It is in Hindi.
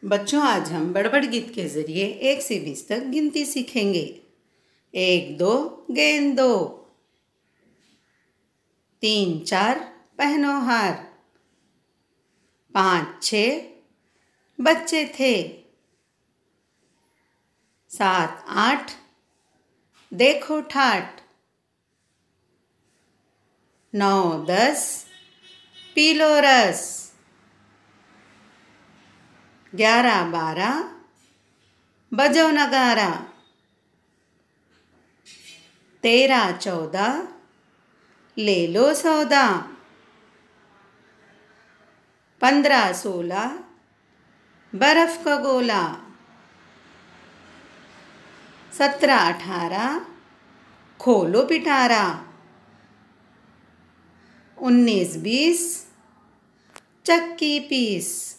बच्चों, आज हम बड़बड़ गीत के ज़रिए 1 से 20 तक गिनती सीखेंगे। 1 2 गेंद दो, 3 4 पहनो हार, 5 6 बच्चे थे, 7 8 देखो ठाठ, 9 10 पी लो रस, 11 12 बजो नगारा, 13 14 ले लो सौदा, 15 16 बर्फ का गोला, 17 18 खोलो पिटारा, 19 20 चक्की पीस।